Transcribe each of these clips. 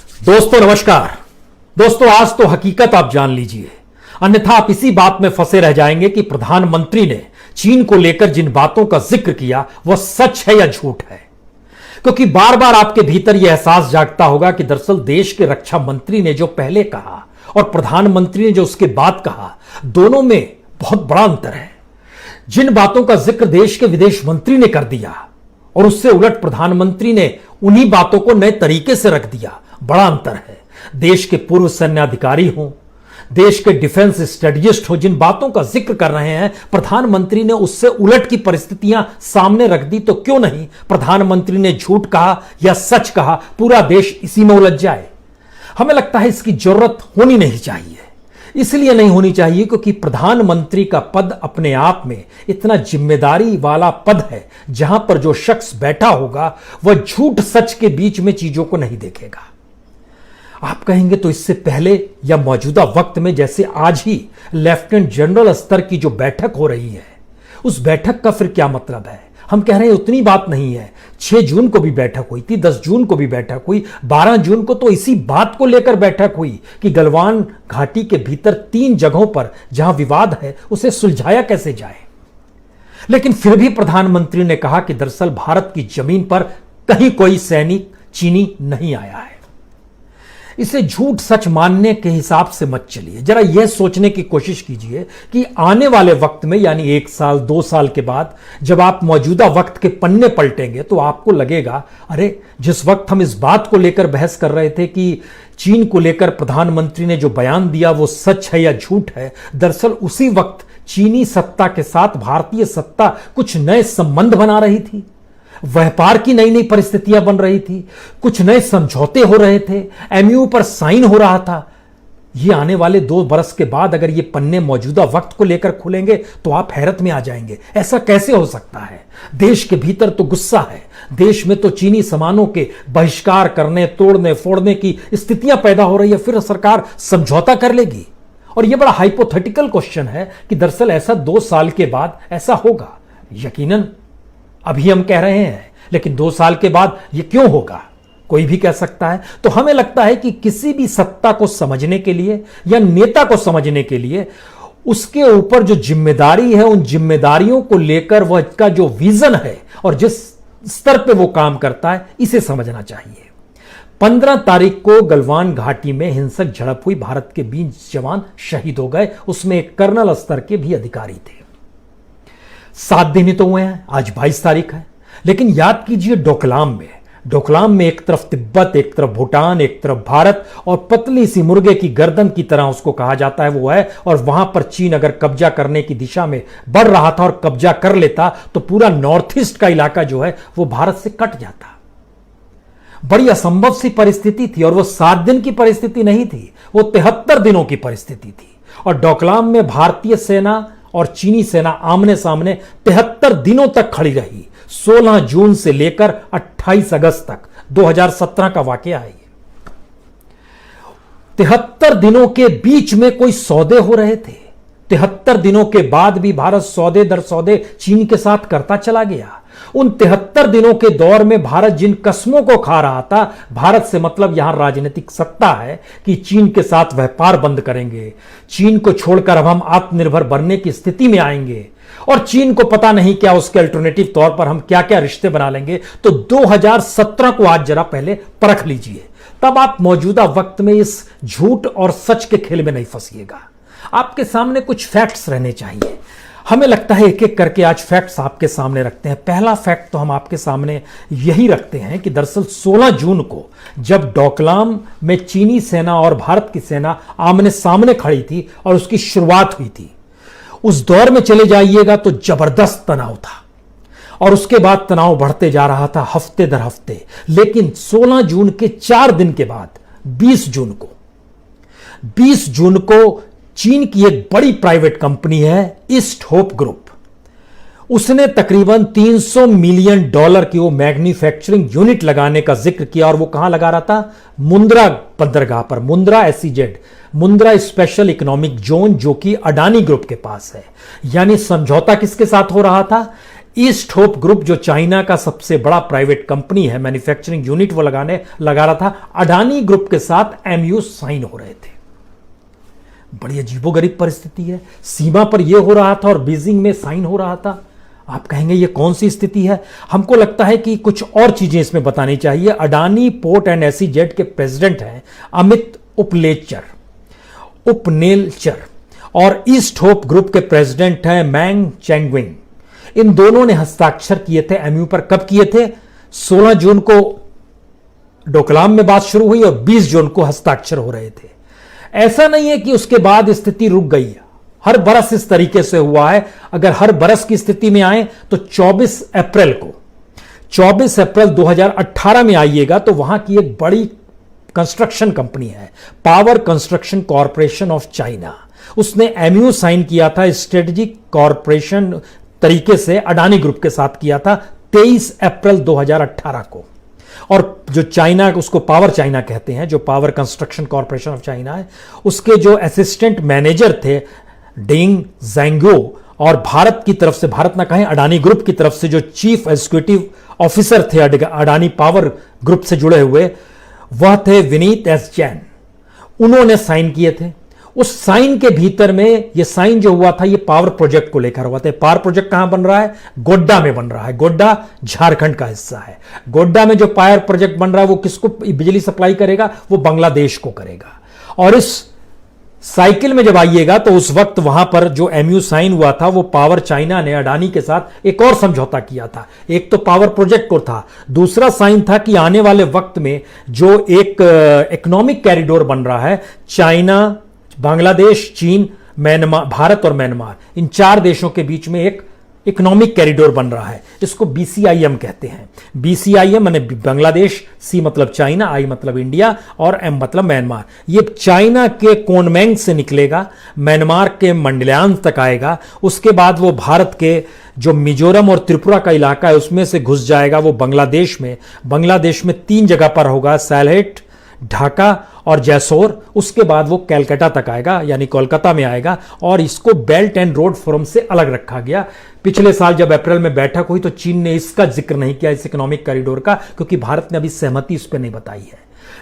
दोस्तों नमस्कार। दोस्तों आज तो हकीकत आप जान लीजिए, अन्यथा आप इसी बात में फंसे रह जाएंगे कि प्रधानमंत्री ने चीन को लेकर जिन बातों का जिक्र किया वह सच है या झूठ है। क्योंकि बार बार आपके भीतर यह एहसास जागता होगा कि दरअसल देश के रक्षा मंत्री ने जो पहले कहा और प्रधानमंत्री ने जो उसके बाद कहा, दोनों में बहुत बड़ा अंतर है। जिन बातों का जिक्र देश के विदेश मंत्री ने कर दिया और उससे उलट प्रधानमंत्री ने उन्हीं बातों को नए तरीके से रख दिया, बड़ा अंतर है। देश के पूर्व सैन्य अधिकारी हों, देश के डिफेंस स्ट्रेटजिस्ट हो, जिन बातों का जिक्र कर रहे हैं प्रधानमंत्री ने उससे उलट की परिस्थितियां सामने रख दी, तो क्यों नहीं प्रधानमंत्री ने झूठ कहा या सच कहा, पूरा देश इसी में उलझ जाए। हमें लगता है इसकी जरूरत होनी नहीं चाहिए। इसलिए नहीं होनी चाहिए क्योंकि प्रधानमंत्री का पद अपने आप में इतना जिम्मेदारी वाला पद है, जहां पर जो शख्स बैठा होगा वह झूठ सच के बीच में चीजों को नहीं देखेगा। आप कहेंगे तो इससे पहले या मौजूदा वक्त में, जैसे आज ही लेफ्टिनेंट जनरल स्तर की जो बैठक हो रही है, उस बैठक का फिर क्या मतलब है? हम कह रहे हैं उतनी बात नहीं है। 6 जून को भी बैठक हुई थी, 10 जून को भी बैठक हुई, 12 जून को तो इसी बात को लेकर बैठक हुई कि गलवान घाटी के भीतर 3 जगहों पर जहां विवाद है उसे सुलझाया कैसे जाए। लेकिन फिर भी प्रधानमंत्री ने कहा कि दरअसल भारत की जमीन पर कहीं कोई सैनिक चीनी नहीं आया है। इसे झूठ सच मानने के हिसाब से मत चलिए। जरा यह सोचने की कोशिश कीजिए कि आने वाले वक्त में, यानी 1 साल 2 साल के बाद, जब आप मौजूदा वक्त के पन्ने पलटेंगे तो आपको लगेगा, अरे जिस वक्त हम इस बात को लेकर बहस कर रहे थे कि चीन को लेकर प्रधानमंत्री ने जो बयान दिया वो सच है या झूठ है, दरअसल उसी वक्त चीनी सत्ता के साथ भारतीय सत्ता कुछ नए संबंध बना रही थी, व्यापार की नई नई परिस्थितियां बन रही थी, कुछ नए समझौते हो रहे थे, एमयू पर साइन हो रहा था। ये आने वाले 2 बरस के बाद अगर ये पन्ने मौजूदा वक्त को लेकर खुलेंगे तो आप हैरत में आ जाएंगे, ऐसा कैसे हो सकता है। देश के भीतर तो गुस्सा है, देश में तो चीनी सामानों के बहिष्कार करने, तोड़ने फोड़ने की स्थितियां पैदा हो रही है, फिर सरकार समझौता कर लेगी। और यह बड़ा हाइपोथेटिकल क्वेश्चन है कि दरअसल ऐसा 2 साल के बाद ऐसा होगा। यकीनन अभी हम कह रहे हैं, लेकिन 2 साल के बाद यह क्यों होगा, कोई भी कह सकता है। तो हमें लगता है कि किसी भी सत्ता को समझने के लिए या नेता को समझने के लिए उसके ऊपर जो जिम्मेदारी है, उन जिम्मेदारियों को लेकर वह का जो विजन है और जिस स्तर पे वो काम करता है, इसे समझना चाहिए। 15 तारीख को गलवान घाटी में हिंसक झड़प हुई, भारत के 20 जवान शहीद हो गए, उसमें एक कर्नल स्तर के भी अधिकारी थे। 7 दिन ही तो हुए हैं, आज 22 तारीख है। लेकिन याद कीजिए डोकलाम में एक तरफ तिब्बत, एक तरफ भूटान, एक तरफ भारत, और पतली सी मुर्गे की गर्दन की तरह उसको कहा जाता है वो है। और वहां पर चीन अगर कब्जा करने की दिशा में बढ़ रहा था और कब्जा कर लेता तो पूरा नॉर्थ ईस्ट का इलाका जो है वो भारत से कट जाता। बड़ी असंभव सी परिस्थिति थी, और वो 7 दिन की परिस्थिति नहीं थी, वो 73 दिनों की परिस्थिति थी। और डोकलाम में भारतीय सेना और चीनी सेना आमने सामने 73 दिनों तक खड़ी रही। 16 जून से लेकर 28 अगस्त तक 2017 का वाकया है। 73 दिनों के बीच में कोई सौदे हो रहे थे। 73 दिनों के बाद भी भारत सौदे दर सौदे चीन के साथ करता चला गया। उन 73 दिनों के दौर में भारत जिन कस्मों को खा रहा था, भारत से मतलब यहां राजनीतिक सत्ता है कि चीन के साथ व्यापार बंद करेंगे, चीन को छोड़कर अब हम आत्मनिर्भर बनने की स्थिति में आएंगे, और चीन को पता नहीं क्या उसके अल्टरनेटिव तौर पर हम क्या क्या रिश्ते बना लेंगे। तो 2017 को आज जरा पहले परख लीजिए, तब आप मौजूदा वक्त में इस झूठ और सच के खेल में नहीं फंसिएगा। आपके सामने कुछ फैक्ट्स रहने चाहिए। हमें लगता है एक एक करके आज फैक्ट्स आपके सामने रखते हैं। पहला फैक्ट तो हम आपके सामने यही रखते हैं कि दरअसल 16 जून को जब डोकलाम में चीनी सेना और भारत की सेना आमने सामने खड़ी थी और उसकी शुरुआत हुई थी, उस दौर में चले जाइएगा तो जबरदस्त तनाव था, और उसके बाद तनाव बढ़ते जा रहा था हफ्ते दर हफ्ते। लेकिन 16 जून के 4 दिन के बाद 20 जून को चीन की एक बड़ी प्राइवेट कंपनी है ईस्ट होप ग्रुप, उसने तकरीबन $300 मिलियन की वो मैन्युफैक्चरिंग यूनिट लगाने का जिक्र किया। और वो कहां लगा रहा था? मुंद्रा बंदरगाह पर, Mundra SEZ, Mundra special economic zone, जो कि अडानी ग्रुप के पास है। यानी समझौता किसके साथ हो रहा था? ईस्ट होप ग्रुप जो चाइना का सबसे बड़ा प्राइवेट कंपनी है, मैन्युफैक्चरिंग यूनिट वो लगा रहा था, अडानी ग्रुप के साथ एमयू साइन हो रहे थे। बड़ी अजीबोगरीब परिस्थिति है, सीमा पर यह हो रहा था और बीजिंग में साइन हो रहा था। आप कहेंगे ये कौन सी स्थिति है? हमको लगता है कि कुछ और चीजें इसमें बतानी चाहिए। अडानी पोर्ट एंड एसईजेड के प्रेसिडेंट हैं अमित उपनेलचर और ईस्ट होप ग्रुप के प्रेसिडेंट हैं मैंग चेंगविंग। इन दोनों ने हस्ताक्षर किए थे एमयू पर। कब किए थे? 16 जून को डोकलाम में बात शुरू हुई और 20 जून को हस्ताक्षर हो रहे थे। ऐसा नहीं है कि उसके बाद स्थिति रुक गई है, हर बरस इस तरीके से हुआ है। अगर हर बरस की स्थिति में आए तो 24 अप्रैल 2018 में आइएगा तो वहां की एक बड़ी कंस्ट्रक्शन कंपनी है power construction corporation of China, उसने एमयू साइन किया था स्ट्रेटेजिक कॉरपोरेशन तरीके से अडानी ग्रुप के साथ किया था 23 अप्रैल 2018 को। और जो चाइना, उसको पावर चाइना कहते हैं, जो power construction corporation of China है, उसके जो असिस्टेंट मैनेजर थे डेंग ज़ैंगो और भारत की तरफ से, भारत ना कहें अडानी ग्रुप की तरफ से जो चीफ एग्जीक्यूटिव ऑफिसर थे अडानी पावर ग्रुप से जुड़े हुए, वह थे विनीत एस जैन। उन्होंने साइन किए थे। उस साइन के भीतर में, यह साइन जो हुआ था, यह पावर प्रोजेक्ट को लेकर हुआ था। पावर प्रोजेक्ट कहां बन रहा है? गोड्डा में बन रहा है। गोड्डा झारखंड का हिस्सा है। गोड्डा में जो पावर प्रोजेक्ट बन रहा है वो किसको बिजली सप्लाई करेगा? वो बांग्लादेश को करेगा। और इस साइकिल में जब आइएगा तो उस वक्त वहां पर जो एमयू साइन हुआ था वो पावर चाइना ने अडानी के साथ एक और समझौता किया था। एक तो पावर प्रोजेक्ट को था, दूसरा साइन था कि आने वाले वक्त में जो एक इकोनॉमिक कॉरिडोर बन रहा है, चाइना, बांग्लादेश, चीन, म्यांमार, भारत और म्यांमार, इन 4 देशों के बीच में एक इकोनॉमिक कॉरिडोर बन रहा है। इसको बीसीआईएम कहते हैं। बीसीआईएम माने बांग्लादेश, सी मतलब चाइना, आई मतलब इंडिया और एम मतलब म्यांमार। ये चाइना के कोनमेंग से निकलेगा, म्यांमार के मंडल्यान तक आएगा, उसके बाद वो भारत के जो मिजोरम और त्रिपुरा का इलाका है उसमें से घुस जाएगा वो बांग्लादेश में। बांग्लादेश में 3 जगह पर होगा, सैलहेट, ढाका और जैसोर। उसके बाद वो कलकत्ता तक आएगा, यानी कोलकाता में आएगा। और इसको बेल्ट एंड रोड फोरम से अलग रखा गया। पिछले साल जब अप्रैल में बैठक हुई तो चीन ने इसका जिक्र नहीं किया, इस इकोनॉमिक कॉरिडोर का, क्योंकि भारत ने अभी सहमति इस पर नहीं बताई है।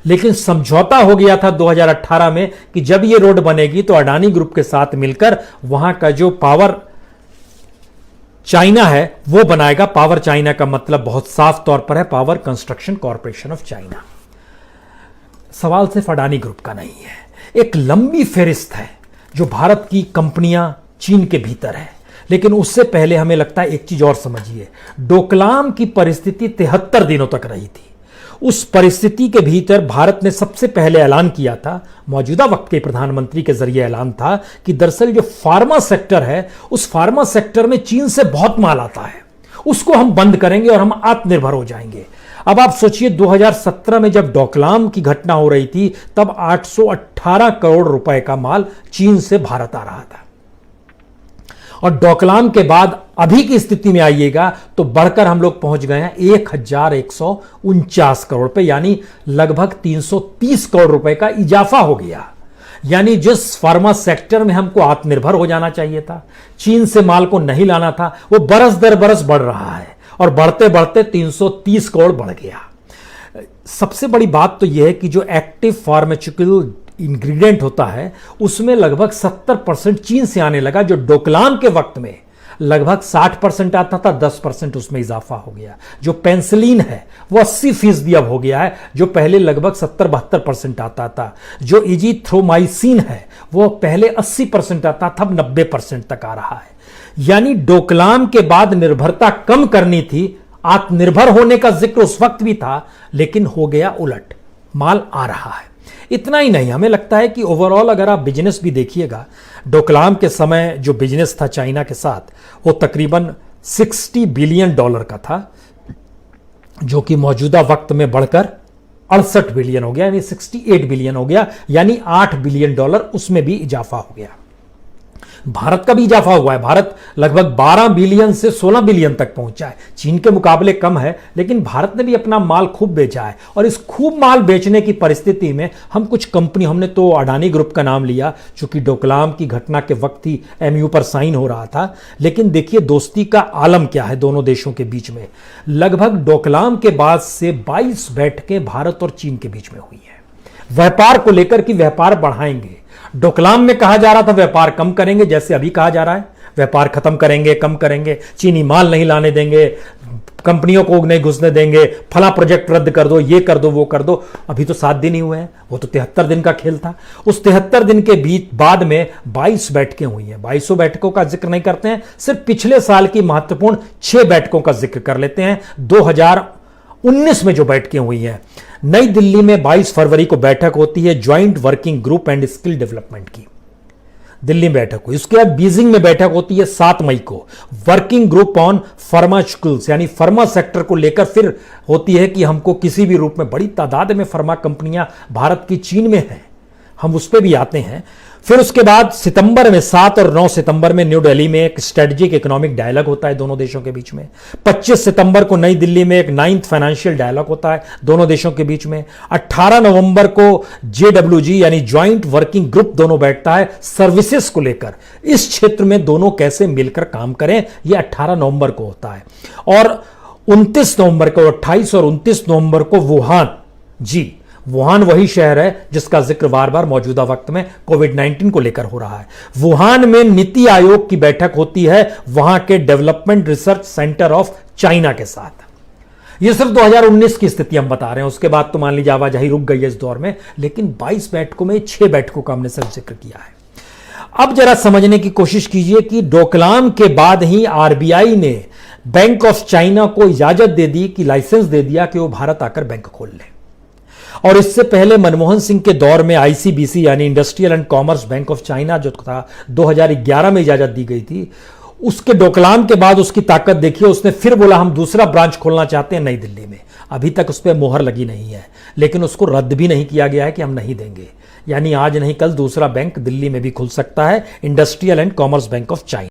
लेकिन समझौता हो गया था 2018 में कि जब ये रोड बनेगी तो अडानी ग्रुप के साथ मिलकर वहां का जो पावर चाइना है वो बनाएगा। पावर चाइना का मतलब बहुत साफ तौर पर है power construction corporation of China. सवाल सिर्फ अडानी ग्रुप का नहीं है, एक लंबी फेरिस्त है जो भारत की कंपनियां चीन के भीतर है। लेकिन उससे पहले हमें लगता है एक चीज और समझिए, डोकलाम की परिस्थिति 73 दिनों तक रही थी। उस परिस्थिति के भीतर भारत ने सबसे पहले ऐलान किया था, मौजूदा वक्त के प्रधानमंत्री के जरिए ऐलान था कि दरअसल जो फार्मा सेक्टर है उस फार्मा सेक्टर में चीन से बहुत माल आता है, उसको हम बंद करेंगे और हम आत्मनिर्भर हो जाएंगे। अब आप सोचिए 2017 में जब डोकलाम की घटना हो रही थी तब 818 करोड़ रुपए का माल चीन से भारत आ रहा था। और डोकलाम के बाद अभी की स्थिति में आइएगा तो बढ़कर हम लोग पहुंच गए हैं 1149 करोड़ पे, यानी लगभग 330 करोड़ रुपए का इजाफा हो गया। यानी जिस फार्मा सेक्टर में हमको आत्मनिर्भर हो जाना चाहिए था, चीन से माल को नहीं लाना था, वो बरस दर बरस बढ़ रहा है और बढ़ते बढ़ते 330 करोड़ बढ़ गया। सबसे बड़ी बात तो यह है कि जो एक्टिव फार्मास्यूटिकल इंग्रेडिएंट होता है उसमें लगभग 70% चीन से आने लगा, जो डोकलाम के वक्त में लगभग 60% आता था, 10% उसमें इजाफा हो गया। जो पेंसिलिन है वो 80% अब हो गया है, जो पहले लगभग 70-72% आता था। जो इजिथ्रोमाइसिन है वो पहले 80% आता था, अब 90% तक आ रहा है। यानी डोकलाम के बाद निर्भरता कम करनी थी, आत्मनिर्भर होने का जिक्र उस वक्त भी था, लेकिन हो गया उलट, माल आ रहा है। इतना ही नहीं, हमें लगता है कि ओवरऑल अगर आप बिजनेस भी देखिएगा, डोकलाम के समय जो बिजनेस था चाइना के साथ वो तकरीबन $60 बिलियन का था, जो कि मौजूदा वक्त में बढ़कर 68 बिलियन हो गया, यानी 68 बिलियन हो गया, यानी $8 बिलियन उसमें भी इजाफा हो गया। भारत का भी इजाफा हुआ है। भारत लगभग 12 बिलियन से 16 बिलियन तक पहुंचा है। चीन के मुकाबले कम है, लेकिन भारत ने भी अपना माल खूब बेचा है। और इस खूब माल बेचने की परिस्थिति में हम कुछ कंपनी, हमने तो अडानी ग्रुप का नाम लिया, चूंकि डोकलाम की घटना के वक्त ही एमयू पर साइन हो रहा था। लेकिन देखिए दोस्ती का आलम क्या है दोनों देशों के बीच में। लगभग डोकलाम के बाद से 22 बैठकें भारत और चीन के बीच में हुई है, व्यापार को लेकर कि व्यापार बढ़ाएंगे। डोकलाम में कहा जा रहा था व्यापार कम करेंगे, जैसे अभी कहा जा रहा है व्यापार खत्म करेंगे, कम करेंगे, चीनी माल नहीं लाने देंगे, कंपनियों को नहीं घुसने देंगे, फला प्रोजेक्ट रद्द कर दो, ये कर दो, वो कर दो। अभी तो 7 दिन ही हुए हैं, वो तो 73 दिन का खेल था। उस 73 दिन के बीच बाद में 22 बैठकें हुई हैं। 22 बैठकों का जिक्र नहीं करते हैं, सिर्फ पिछले साल की महत्वपूर्ण 6 बैठकों का जिक्र कर लेते हैं। 2019 में जो बैठकें हुई हैं, नई दिल्ली में 22 फरवरी को बैठक होती है joint working group and skill development की, दिल्ली में बैठक हुई। उसके बाद बीजिंग में बैठक होती है 7 मई को, वर्किंग ग्रुप ऑन फार्मास्यूटिकल्स, यानी फार्मा सेक्टर को लेकर फिर होती है कि हमको किसी भी रूप में, बड़ी तादाद में फार्मा कंपनियां भारत की चीन में हैं, हम उस पर भी आते हैं। फिर उसके बाद सितंबर में 7 और 9 सितंबर में न्यू दिल्ली में एक स्ट्रेटेजिक इकोनॉमिक डायलॉग होता है दोनों देशों के बीच में। 25 सितंबर को नई दिल्ली में एक 9th फाइनेंशियल डायलॉग होता है दोनों देशों के बीच में। 18 नवंबर को JWG यानी ज्वाइंट वर्किंग ग्रुप दोनों बैठता है सर्विसेज को लेकर, इस क्षेत्र में दोनों कैसे मिलकर काम करें, यह 18 नवंबर को होता है। और 29 नवंबर को, 28 और 29 नवंबर को वुहान वही शहर है जिसका जिक्र बार बार मौजूदा वक्त में कोविड-19 को लेकर हो रहा है। वुहान में नीति आयोग की बैठक होती है वहां के development research centre of China के साथ। यह सिर्फ 2019 की स्थिति हम बता रहे हैं, उसके बाद तो मान लीजिए आवाजाही रुक गई है इस दौर में, लेकिन 22 बैठकों में 6 बैठकों का हमने सिर्फ जिक्र किया है। अब जरा समझने की कोशिश कीजिए कि डोकलाम के बाद ही RBI ने बैंक ऑफ चाइना को इजाजत दे दी, कि लाइसेंस दे दिया कि वो भारत आकर बैंक खोल ले। और इससे पहले मनमोहन सिंह के दौर में ICBC यानी industrial and commerce bank of China जो था 2011 में इजाजत दी गई थी, उसके डोकलाम के बाद उसकी ताकत देखिए, उसने फिर बोला हम दूसरा ब्रांच खोलना चाहते हैं नई दिल्ली में। अभी तक उस पर मोहर लगी नहीं है, लेकिन उसको रद्द भी नहीं किया गया है कि हम नहीं देंगे। यानी आज नहीं कल दूसरा बैंक दिल्ली में भी खुल सकता है, industrial and commerce bank of China.